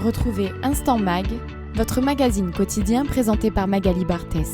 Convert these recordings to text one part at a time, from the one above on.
Retrouvez Instant Mag, votre magazine quotidien présenté par Magali Barthès.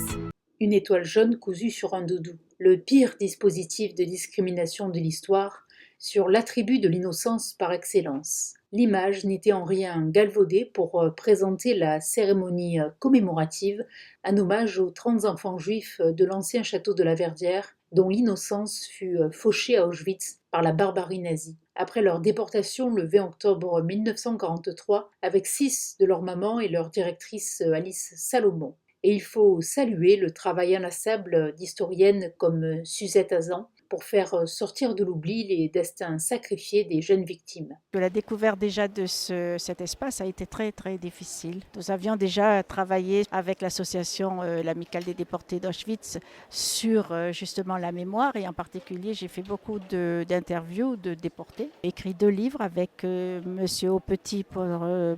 Une étoile jaune cousue sur un doudou, le pire dispositif de discrimination de l'histoire, sur l'attribut de l'innocence par excellence. L'image n'était en rien galvaudée pour présenter la cérémonie commémorative, un hommage aux 30 enfants juifs de l'ancien château de la Verdière, dont l'innocence fut fauchée à Auschwitz par la barbarie nazie. Après leur déportation le 20 octobre 1943, avec 6 de leurs mamans et leur directrice Alice Salomon. Et il faut saluer le travail inlassable d'historiennes comme Suzette Azan pour faire sortir de l'oubli les destins sacrifiés des jeunes victimes. La découverte déjà de cet espace a été très très difficile. Nous avions déjà travaillé avec l'association l'Amicale des déportés d'Auschwitz sur justement la mémoire, et en particulier j'ai fait beaucoup d'interviews de déportés. J'ai écrit 2 livres avec Monsieur Aupetit pour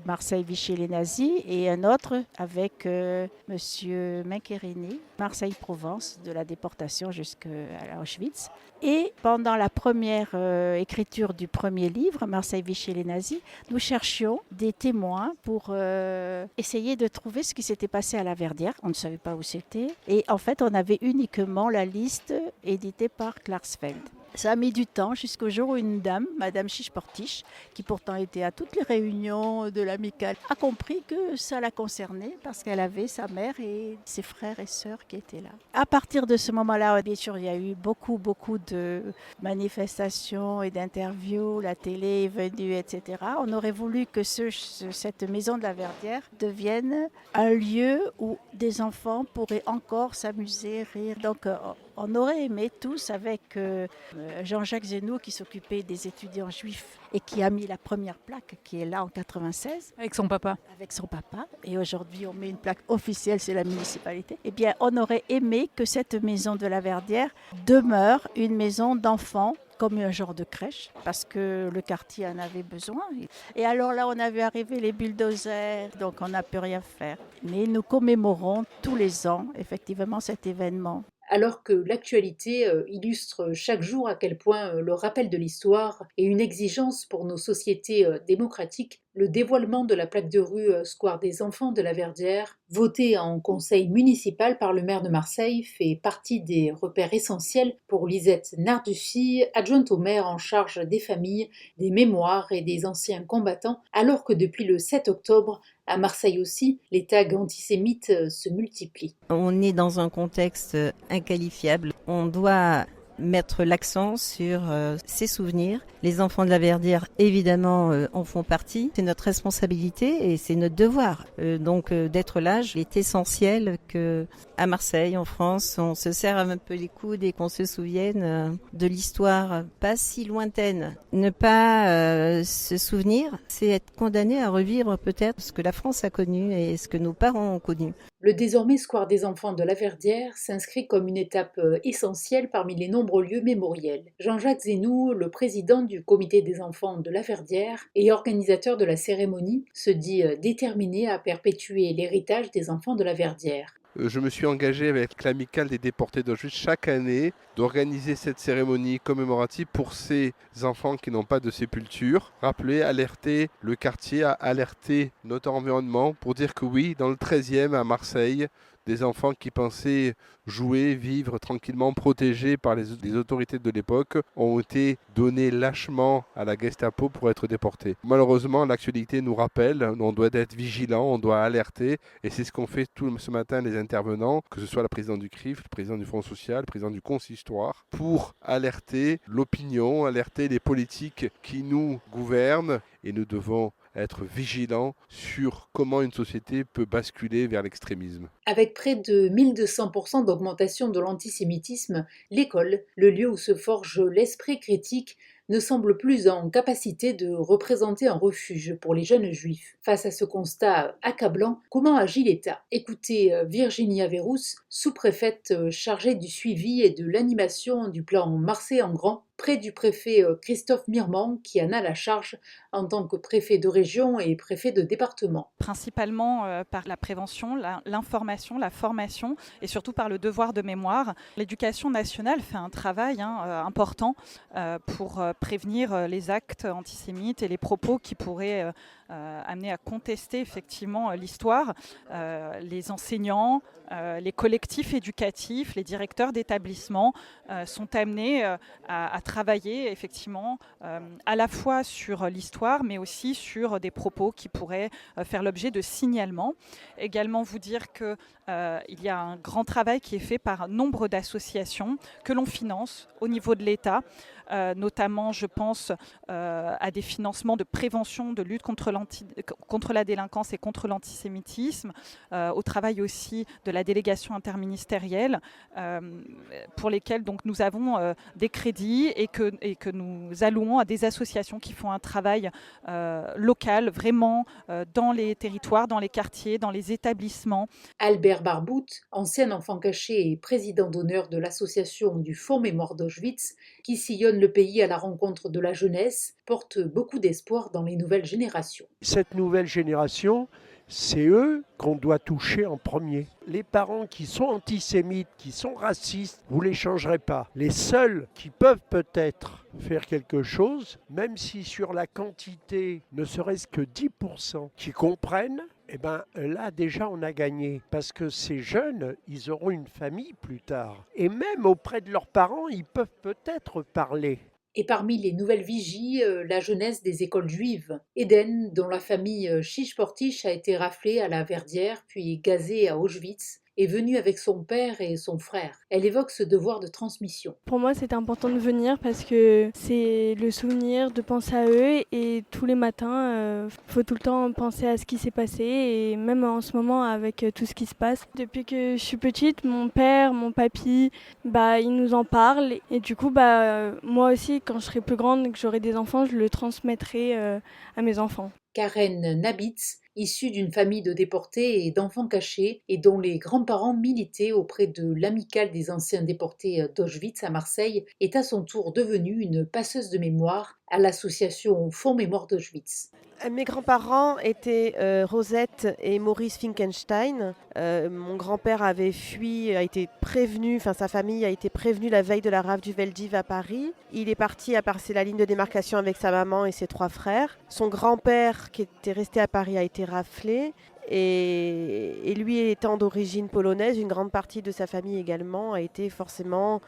Marseille, Vichy et les nazis, et un autre avec Monsieur Mincherini, Marseille-Provence, de la déportation jusqu'à Auschwitz. Et pendant la première écriture du premier livre, Marseille, Vichy et les nazis, nous cherchions des témoins pour essayer de trouver ce qui s'était passé à la Verdière. On ne savait pas où c'était. Et en fait, on avait uniquement la liste éditée par Klarsfeld. Ça a mis du temps jusqu'au jour où une dame, Madame Chichportiche, qui pourtant était à toutes les réunions de l'amicale, a compris que ça la concernait parce qu'elle avait sa mère et ses frères et sœurs qui étaient là. À partir de ce moment-là, bien sûr, il y a eu beaucoup de manifestations et d'interviews, la télé est venue, etc. On aurait voulu que cette maison de la Verdière devienne un lieu où des enfants pourraient encore s'amuser, rire. Donc, on aurait aimé tous, avec Jean-Jacques Zenoux qui s'occupait des étudiants juifs et qui a mis la première plaque qui est là en 96. Avec son papa. Avec son papa. Et aujourd'hui, on met une plaque officielle, c'est la municipalité. Eh bien, on aurait aimé que cette maison de la Verdière demeure une maison d'enfants, comme un genre de crèche, parce que le quartier en avait besoin. Et alors là, on avait arrivé les bulldozers, donc on n'a pu rien faire. Mais nous commémorons tous les ans, effectivement, cet événement. Alors que l'actualité illustre chaque jour à quel point le rappel de l'histoire est une exigence pour nos sociétés démocratiques, le dévoilement de la plaque de rue Square des Enfants de la Verdière, votée en conseil municipal par le maire de Marseille, fait partie des repères essentiels pour Lisette Nardussi, adjointe au maire en charge des familles, des mémoires et des anciens combattants, alors que depuis le 7 octobre, à Marseille aussi, les tags antisémites se multiplient. On est dans un contexte inqualifiable. On doit mettre l'accent sur ces souvenirs. Les enfants de la Verdière, évidemment, en font partie. C'est notre responsabilité et c'est notre devoir. Donc d'être là, il est essentiel que à Marseille, en France, on se serre un peu les coudes et qu'on se souvienne de l'histoire pas si lointaine. Ne pas se souvenir, c'est être condamné à revivre peut-être ce que la France a connu et ce que nos parents ont connu. Le désormais Square des Enfants de la Verdière s'inscrit comme une étape essentielle parmi les nombreux lieux mémoriels. Jean-Jacques Zenoux, le président du comité des enfants de la Verdière et organisateur de la cérémonie, se dit déterminé à perpétuer l'héritage des enfants de la Verdière. Je me suis engagé avec l'Amicale des déportés d'Auschwitz chaque année d'organiser cette cérémonie commémorative pour ces enfants qui n'ont pas de sépulture. Rappeler, alerter le quartier, alerter notre environnement pour dire que oui, dans le 13e à Marseille, des enfants qui pensaient jouer, vivre tranquillement, protégés par les autorités de l'époque, ont été donnés lâchement à la Gestapo pour être déportés. Malheureusement, l'actualité nous rappelle, on doit être vigilant, on doit alerter, et c'est ce qu'ont fait tout ce matin les intervenants, que ce soit la présidente du CRIF, le président du Front Social, le président du Consistoire, pour alerter l'opinion, alerter les politiques qui nous gouvernent, et nous devons être vigilants sur comment une société peut basculer vers l'extrémisme. Avec près de 1200% d'augmentation de l'antisémitisme, l'école, le lieu où se forge l'esprit critique, ne semble plus en capacité de représenter un refuge pour les jeunes juifs. Face à ce constat accablant, comment agit l'État ? Écoutez Virginia Verrousse, sous-préfète chargée du suivi et de l'animation du plan Marseille en grand, près du préfet Christophe Mirmont, qui en a la charge en tant que préfet de région et préfet de département. Principalement par la prévention, l'information, la formation et surtout par le devoir de mémoire. L'éducation nationale fait un travail important pour prévenir les actes antisémites et les propos qui pourraient amener à contester effectivement l'histoire. Les enseignants, les collectifs éducatifs, les directeurs d'établissements sont amenés à travailler effectivement à la fois sur l'histoire mais aussi sur des propos qui pourraient faire l'objet de signalements. Également vous dire qu'il y a un grand travail qui est fait par nombre d'associations que l'on finance au niveau de l'État. Notamment, je pense à des financements de prévention, de lutte contre la délinquance et contre l'antisémitisme, au travail aussi de la délégation interministérielle, pour lesquels donc, nous avons des crédits et que nous allouons à des associations qui font un travail local, vraiment dans les territoires, dans les quartiers, dans les établissements. Albert Barbout, ancien enfant caché et président d'honneur de l'association du Fonds Mémoire d'Auschwitz, qui sillonne le pays à la rencontre de la jeunesse, porte beaucoup d'espoir dans les nouvelles générations. Cette nouvelle génération, c'est eux qu'on doit toucher en premier. Les parents qui sont antisémites, qui sont racistes, vous ne les changerez pas. Les seuls qui peuvent peut-être faire quelque chose, même si sur la quantité, ne serait-ce que 10% qui comprennent, eh bien là déjà on a gagné. Parce que ces jeunes, ils auront une famille plus tard. Et même auprès de leurs parents, ils peuvent peut-être parler. Et parmi les nouvelles vigies, la jeunesse des écoles juives. Eden, dont la famille Chiche-Portiche a été raflée à la Verdière, puis gazée à Auschwitz, est venue avec son père et son frère. Elle évoque ce devoir de transmission. Pour moi, c'était important de venir parce que c'est le souvenir de penser à eux et tous les matins, faut tout le temps penser à ce qui s'est passé et même en ce moment avec tout ce qui se passe. Depuis que je suis petite, mon père, mon papy, ils nous en parlent et du coup, moi aussi, quand je serai plus grande et que j'aurai des enfants, je le transmettrai à mes enfants. Karen Nabitz, issue d'une famille de déportés et d'enfants cachés et dont les grands-parents militaient auprès de l'amicale des anciens déportés d'Auschwitz à Marseille, est à son tour devenue une passeuse de mémoire à l'association Fonds Mémoire d'Auschwitz. Mes grands-parents étaient Rosette et Maurice Finkenstein. Mon grand-père avait fui, a été prévenu, sa famille a été prévenue la veille de la rafle du Veldiv à Paris. Il est parti à passer la ligne de démarcation avec sa maman et ses 3 frères. Son grand-père, qui était resté à Paris, a été raflé. Et lui étant d'origine polonaise, une grande partie de sa famille également a été forcément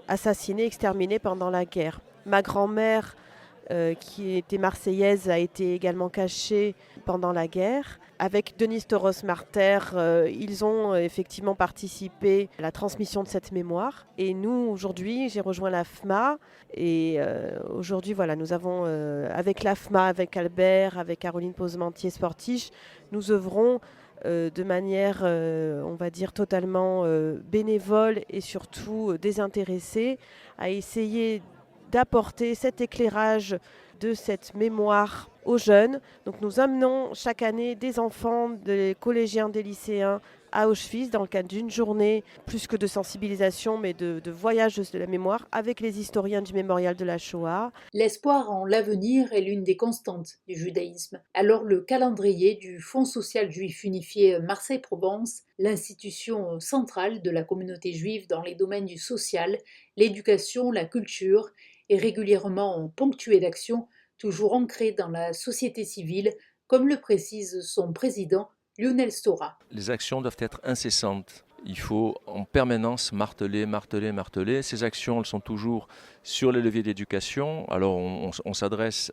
assassinée, exterminée pendant la guerre. Ma grand-mère, qui était marseillaise, a été également cachée pendant la guerre. Avec Denise Toros-Marter, ils ont effectivement participé à la transmission de cette mémoire. Et nous, aujourd'hui, j'ai rejoint l'AFMA. Et aujourd'hui, nous avons, avec l'AFMA, avec Albert, avec Caroline Posementier-Sportiche, nous œuvrons de manière, on va dire, totalement bénévole et surtout désintéressée à essayer d'apporter cet éclairage de cette mémoire aux jeunes. Donc nous amenons chaque année des enfants, des collégiens, des lycéens à Auschwitz dans le cadre d'une journée, plus que de sensibilisation, mais de voyage de la mémoire avec les historiens du mémorial de la Shoah. L'espoir en l'avenir est l'une des constantes du judaïsme. Alors le calendrier du Fonds social juif unifié Marseille-Provence, l'institution centrale de la communauté juive dans les domaines du social, l'éducation, la culture, est régulièrement ponctué d'actions toujours ancrées dans la société civile, comme le précise son président Lionel Stora. Les actions doivent être incessantes. Il faut en permanence marteler. Ces actions, elles sont toujours sur les leviers d'éducation. Alors on s'adresse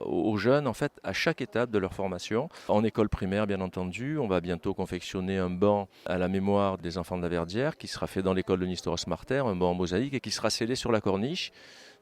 aux jeunes, en fait, à chaque étape de leur formation. En école primaire, bien entendu, on va bientôt confectionner un banc à la mémoire des enfants de la Verdière qui sera fait dans l'école de Nistoros-Marter, un banc en mosaïque et qui sera scellé sur la corniche.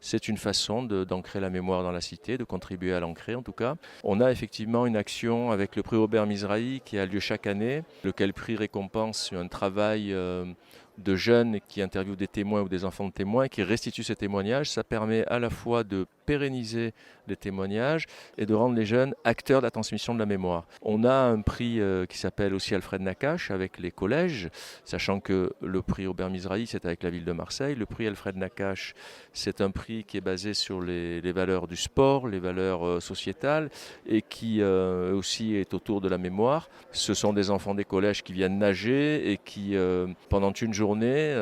C'est une façon d'ancrer la mémoire dans la cité, de contribuer à l'ancrer en tout cas. On a effectivement une action avec le prix Robert Mizrahi qui a lieu chaque année, lequel prix récompense un travail de jeunes qui interviewent des témoins ou des enfants de témoins et qui restituent ces témoignages. Ça permet à la fois de pérenniser les témoignages et de rendre les jeunes acteurs de la transmission de la mémoire. On a un prix qui s'appelle aussi Alfred Nakache avec les collèges, sachant que le prix Robert Mizrahi, c'est avec la ville de Marseille. Le prix Alfred Nakache, c'est un prix qui est basé sur les valeurs du sport, les valeurs sociétales et qui aussi est autour de la mémoire. Ce sont des enfants des collèges qui viennent nager et qui, pendant une journée,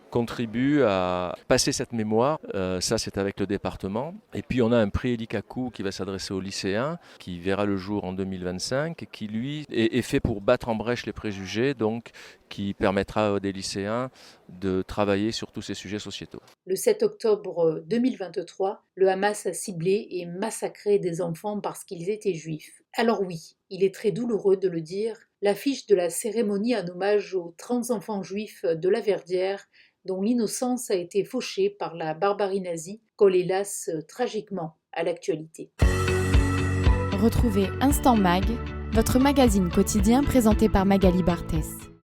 contribuent à passer cette mémoire. Ça, c'est avec le département. Et puis, on a un prix Elikaku qui va s'adresser aux lycéens, qui verra le jour en 2025, qui, lui, est fait pour battre en brèche les préjugés, donc qui permettra à des lycéens de travailler sur tous ces sujets sociétaux. Le 7 octobre 2023, le Hamas a ciblé et massacré des enfants parce qu'ils étaient juifs. Alors oui, il est très douloureux de le dire, l'affiche de la cérémonie en hommage aux 30 enfants juifs de la Verdière, dont l'innocence a été fauchée par la barbarie nazie, colle hélas tragiquement à l'actualité. Retrouvez Instant Mag, votre magazine quotidien présenté par Magali Barthès.